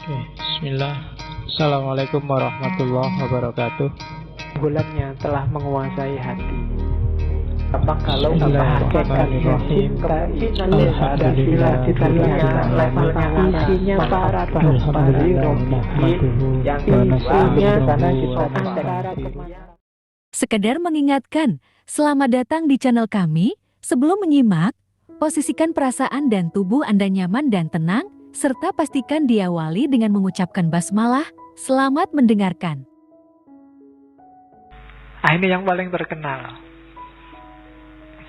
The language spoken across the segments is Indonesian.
Oke, bismillah. Assalamualaikum warahmatullahi wabarakatuh. Bulannya telah menguasai hati. Apa kalau Bismillahirrahmanirrahim. Alhamdulillah kita lihat levelnya isinya para yang isinya sana kita antara Sekedar mengingatkan, selamat datang di channel kami. Sebelum menyimak, posisikan perasaan dan tubuh Anda nyaman dan tenang, serta pastikan diawali dengan mengucapkan basmalah. Selamat mendengarkan. Ini yang paling terkenal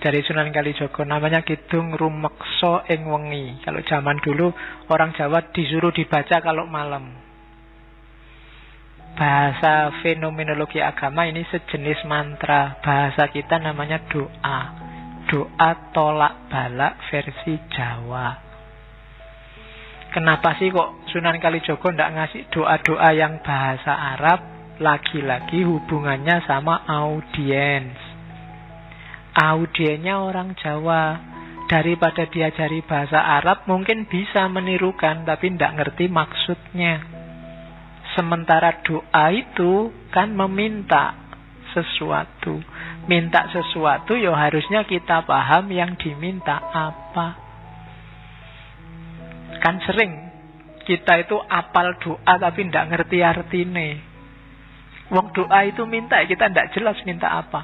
dari Sunan Kalijaga, namanya Kidung Rumeksa ing Wengi. Kalau zaman dulu orang Jawa disuruh dibaca kalau malam. Bahasa fenomenologi agama ini sejenis mantra. Bahasa kita namanya doa. Doa tolak balak versi Jawa. Kenapa sih kok Sunan Kalijaga tidak ngasih doa-doa yang bahasa Arab? Lagi-lagi hubungannya sama audiens. Audiennya orang Jawa. Daripada diajari bahasa Arab mungkin bisa menirukan, tapi tidak ngerti maksudnya. Sementara doa itu kan meminta sesuatu. Minta sesuatu ya harusnya kita paham yang diminta apa. Kan sering kita itu apal doa tapi tidak ngerti artinya. Wong doa itu minta, kita tidak jelas minta apa.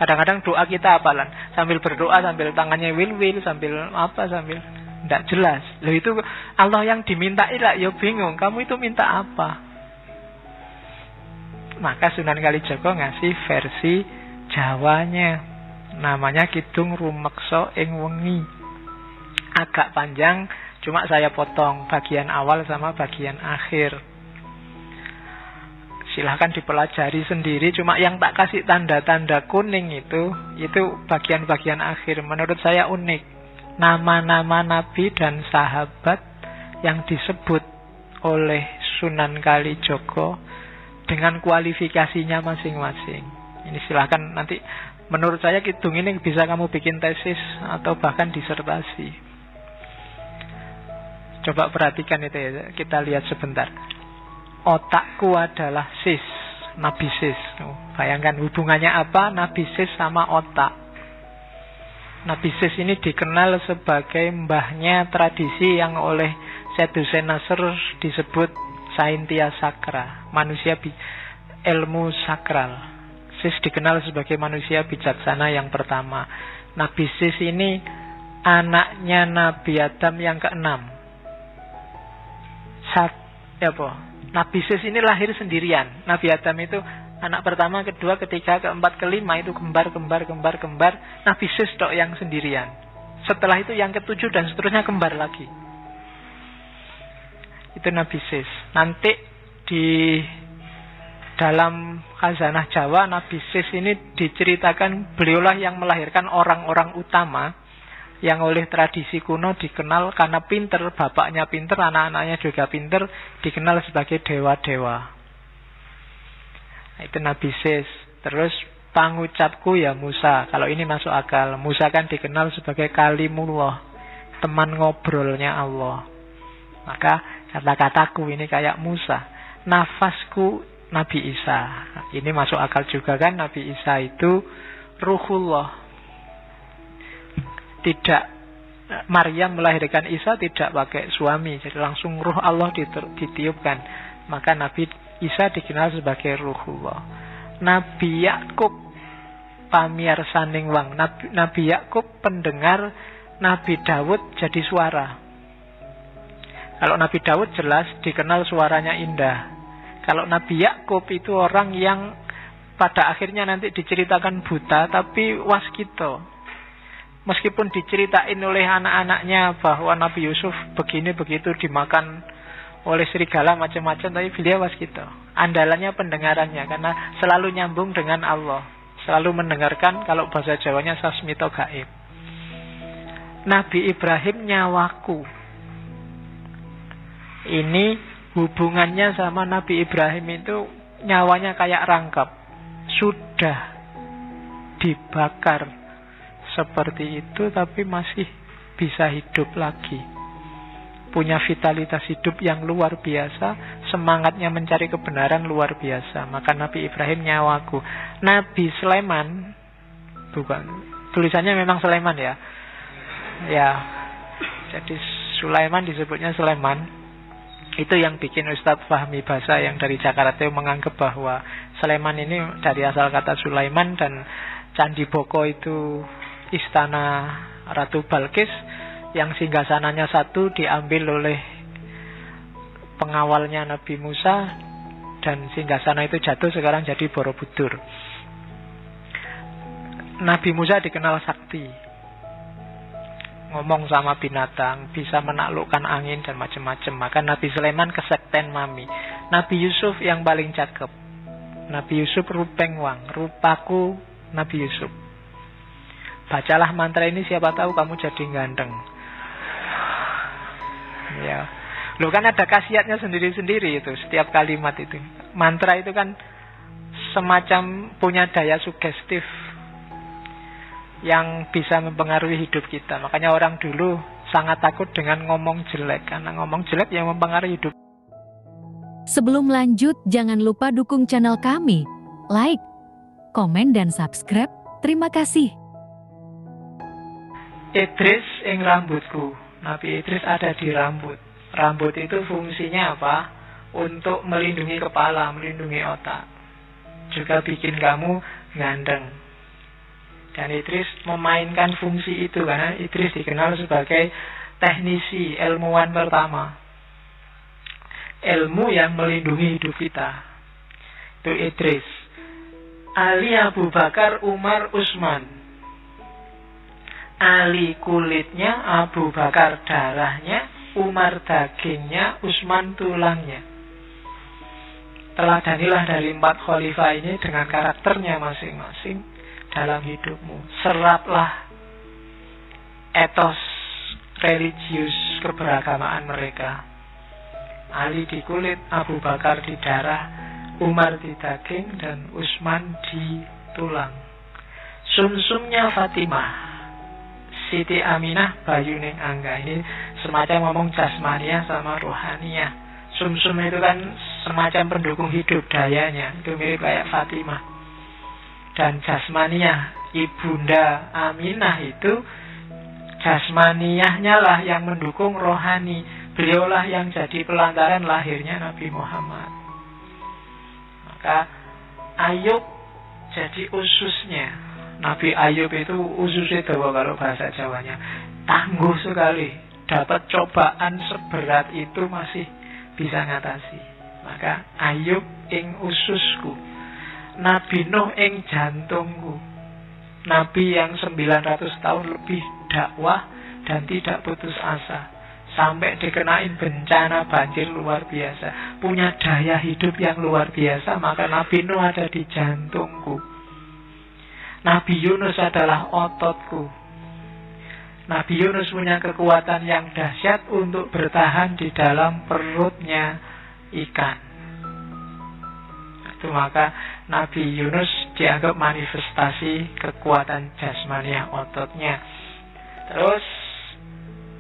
Kadang-kadang doa kita apalan, sambil berdoa, sambil tangannya wil-wil, sambil apa, sambil tidak jelas. Loh itu Allah yang dimintai lah, ya bingung, kamu itu minta apa? Maka Sunan Kalijaga ngasih versi Jawanya. Namanya Kidung Rumeksa ing Wengi. Agak panjang, cuma saya potong bagian awal sama bagian akhir. Silahkan dipelajari sendiri. Cuma yang tak kasih tanda-tanda kuning itu bagian-bagian akhir. Menurut saya unik. Nama-nama nabi dan sahabat yang disebut oleh Sunan Kalijaga dengan kualifikasinya masing-masing. Ini silahkan nanti, menurut saya kidung ini bisa kamu bikin tesis atau bahkan disertasi. Coba perhatikan itu ya, kita lihat sebentar. Otakku adalah sis, Nabi Sis. Bayangkan hubungannya apa Nabi Sis sama otak. Nabi Sis ini dikenal sebagai mbahnya tradisi yang oleh Syed Hussein Nasr disebut Saintia Sakra, manusia ilmu sakral. Sis dikenal sebagai manusia bijaksana yang pertama. Nabi Sis ini anaknya Nabi Adam yang keenam. Nabi Sis ini lahir sendirian. Nabi Adam itu anak pertama, kedua, ketiga, keempat, kelima itu kembar. Nabi Sis tok yang sendirian. Setelah itu yang ketujuh dan seterusnya kembar lagi. Itu Nabi Sis. Nanti di dalam khazanah Jawa, Nabi Sis ini diceritakan beliaulah yang melahirkan orang-orang utama yang oleh tradisi kuno dikenal karena pinter, bapaknya pinter, anak-anaknya juga pinter, dikenal sebagai dewa-dewa. Nah, itu Nabi Sis. Terus pangucapku ya Musa. Kalau ini masuk akal. Musa kan dikenal sebagai kalimullah, teman ngobrolnya Allah. Maka kata-kataku ini kayak Musa. Nafasku Nabi Isa. Ini masuk akal juga kan, Nabi Isa itu ruhullah. Tidak, Maryam melahirkan Isa tidak pakai suami, jadi langsung ruh Allah ditiupkan. Maka Nabi Isa dikenal sebagai ruhullah. Nabi Yakub pamirsaning wang. Nabi Yakub pendengar, Nabi Daud jadi suara. Kalau Nabi Daud jelas dikenal suaranya indah. Kalau Nabi Yakub itu orang yang pada akhirnya nanti diceritakan buta tapi waskito. Meskipun diceritain oleh anak-anaknya bahwa Nabi Yusuf begini begitu dimakan oleh serigala macam-macam, tapi beliau waskito. Andalannya pendengarannya karena selalu nyambung dengan Allah, selalu mendengarkan. Kalau bahasa Jawanya sasmito gaib. Nabi Ibrahim nyawaku. Ini hubungannya sama Nabi Ibrahim itu nyawanya kayak rangkap, sudah dibakar seperti itu tapi masih bisa hidup lagi. punya vitalitas hidup yang luar biasa, semangatnya mencari kebenaran luar biasa. Maka Nabi Ibrahim nyawaku. Nabi Sulaiman, bukan, tulisannya memang Sulaiman ya. Ya, jadi Sulaiman disebutnya Sulaiman. Itu yang bikin Ustadz Fahmi Basa yang dari Jakarta menganggap bahwa Sulaiman ini dari asal kata Sulaiman, dan Candi Boko itu istana Ratu Balkis yang singgasananya satu diambil oleh pengawalnya Nabi Musa, dan singgasana itu jatuh sekarang jadi Borobudur. Nabi Musa dikenal sakti, ngomong sama binatang, bisa menaklukkan angin dan macam-macam. Maka Nabi Sulaiman kesekten mami. Nabi Yusuf yang paling cakep. Nabi Yusuf rupeng wang, rupaku Nabi Yusuf. Bacalah mantra ini, siapa tahu kamu jadi ganteng. Ya, lo kan ada khasiatnya sendiri-sendiri itu setiap kalimat itu. Mantra itu kan semacam punya daya sugestif yang bisa mempengaruhi hidup kita. Makanya orang dulu sangat takut dengan ngomong jelek, karena ngomong jelek yang mempengaruhi hidup. Sebelum lanjut, jangan lupa dukung channel kami. Like, komen, dan subscribe. Terima kasih. Idris ing rambutku. Nabi Idris ada di rambut. Rambut itu fungsinya apa? Untuk melindungi kepala, melindungi otak. Juga bikin kamu ganteng. Dan Idris memainkan fungsi itu, karena Idris dikenal sebagai teknisi, ilmuwan pertama. Ilmu yang melindungi hidup kita. Itu Idris. Ali, Abu Bakar, Umar, Utsman. Ali kulitnya, Abu Bakar darahnya, Umar dagingnya, Utsman tulangnya. Teladanilah dari 4 khalifah ini dengan karakternya masing-masing dalam hidupmu. Seraplah etos religius keberagamaan mereka. Ali di kulit, Abu Bakar di darah, Umar di daging, dan Utsman di tulang. Sumsumnya Fatimah, Siti Aminah, Bayuning Angga. Ini semacam ngomong jasmaniah sama rohaniah. Sumsum itu kan semacam pendukung hidup, dayanya. Itu mirip kayak Fatimah. Dan jasmaniah, Ibunda Aminah itu jasmaniahnya lah yang mendukung rohani. Beliaulah yang jadi pelantaran lahirnya Nabi Muhammad. Maka Ayub jadi ususnya. Nabi Ayub itu ususnya dawa kalau bahasa Jawanya. Tangguh sekali. Dapat cobaan seberat itu masih bisa ngatasi. Maka Ayub ing ususku. Nabi Nuh ing jantungku. Nabi yang 900 tahun lebih dakwah dan tidak putus asa. Sampai dikenain bencana banjir luar biasa. Punya daya hidup yang luar biasa. Maka Nabi Nuh ada di jantungku. Nabi Yunus adalah ototku. Nabi Yunus punya kekuatan yang dahsyat untuk bertahan di dalam perutnya ikan. Itu maka Nabi Yunus dianggap manifestasi kekuatan jasmaniah ototnya. Terus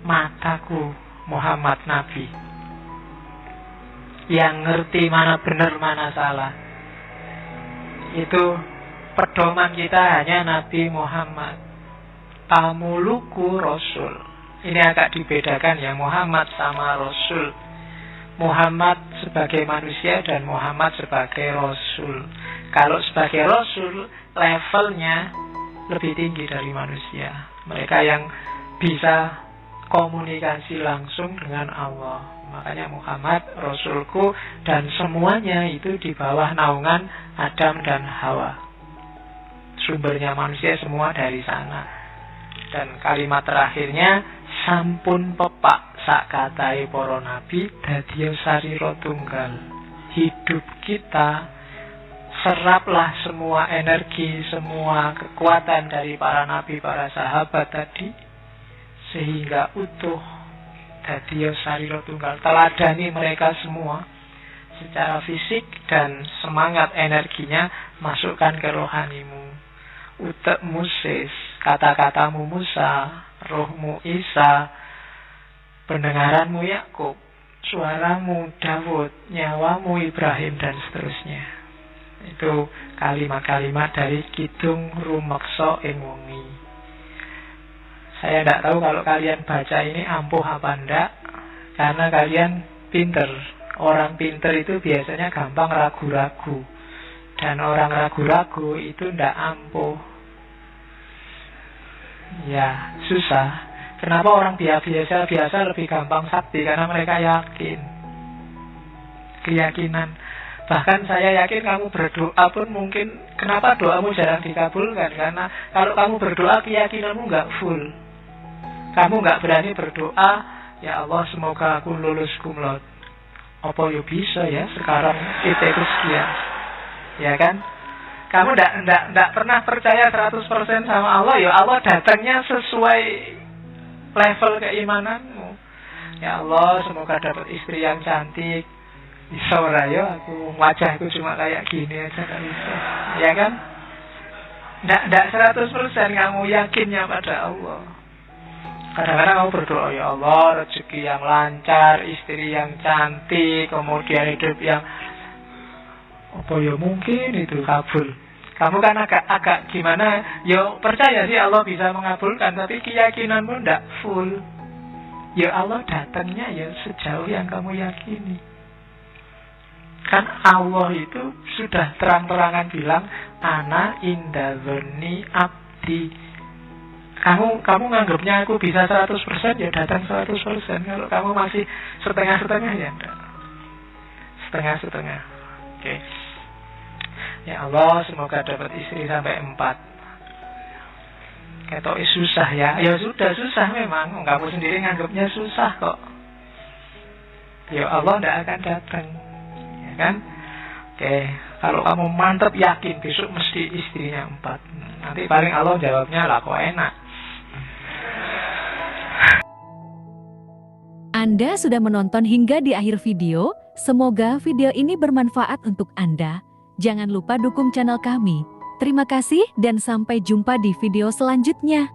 mataku Muhammad Nabi, yang ngerti mana benar mana salah. Itu pedoman kita hanya Nabi Muhammad. Pamuluku Rasul. Ini agak dibedakan ya, Muhammad sama Rasul. Muhammad sebagai manusia dan Muhammad sebagai Rasul. Kalau sebagai Rasul, levelnya lebih tinggi dari manusia. Mereka yang bisa komunikasi langsung dengan Allah. Makanya Muhammad Rasulku, dan semuanya itu di bawah naungan Adam dan Hawa. Sumbernya manusia semua dari sana. Dan kalimat terakhirnya, sampun pepak sak katai para nabi dadiya sarira tunggal. Hidup kita, seraplah semua energi, semua kekuatan dari para nabi, para sahabat tadi, sehingga utuh dadiya sarira tunggal. Teladani mereka semua secara fisik, dan semangat energinya masukkan ke rohanimu. Utekmu sis, kata-katamu Musa, rohmu Isa, pendengaranmu Yakub, suaramu Daud, nyawamu Ibrahim, dan seterusnya. Itu kalimat-kalimat dari Kidung Rumeksa ing Wengi. Saya tidak tahu kalau kalian baca ini ampuh apa enggak, karena kalian pinter. Orang pinter itu biasanya gampang ragu-ragu, dan orang ragu-ragu itu tidak ampuh. Ya, susah. Kenapa orang biasa lebih gampang sakti? Karena mereka yakin. Keyakinan. Bahkan saya yakin kamu berdoa pun mungkin, kenapa doamu jarang dikabulkan? Karena kalau kamu berdoa, keyakinanmu nggak full. Kamu nggak berani berdoa, ya Allah semoga aku lulus cum laude. Apa ya bisa ya sekarang kita itu sekian. Ya kan? Kamu nggak pernah percaya 100% sama Allah, ya Allah datangnya sesuai level keimananmu. Ya Allah, semoga dapat istri yang cantik. Bisa ora ya, aku wajahku cuma kayak gini aja gak bisa. Ya kan? Nggak 100% kamu yakinnya pada Allah. Kadang-kadang kamu berdoa, ya Allah rezeki yang lancar, istri yang cantik, kemudian hidup yang apa ya mungkin itu kabul. Kamu kan agak gimana, ya percaya sih Allah bisa mengabulkan, tapi keyakinanmu ndak full. Ya Allah datangnya ya sejauh yang kamu yakini. Kan Allah itu sudah terang-terangan bilang, ana inda dzanni abdi. Kamu nganggapnya aku bisa 100%, ya datang 100%. Kalau kamu masih setengah-setengah, ya enggak. Setengah-setengah. Oke. Ya Allah, semoga dapat istri sampai 4. Ketok susah ya. Ya sudah susah memang. Kamu sendiri nganggapnya susah kok. Ya Allah tidak akan datang. Ya kan? Oke. Kalau kamu mantap yakin besok mesti istrinya 4. Nanti paling Allah jawabnya lah kok enak. Anda sudah menonton hingga di akhir video. Semoga video ini bermanfaat untuk Anda. Jangan lupa dukung channel kami. Terima kasih dan sampai jumpa di video selanjutnya.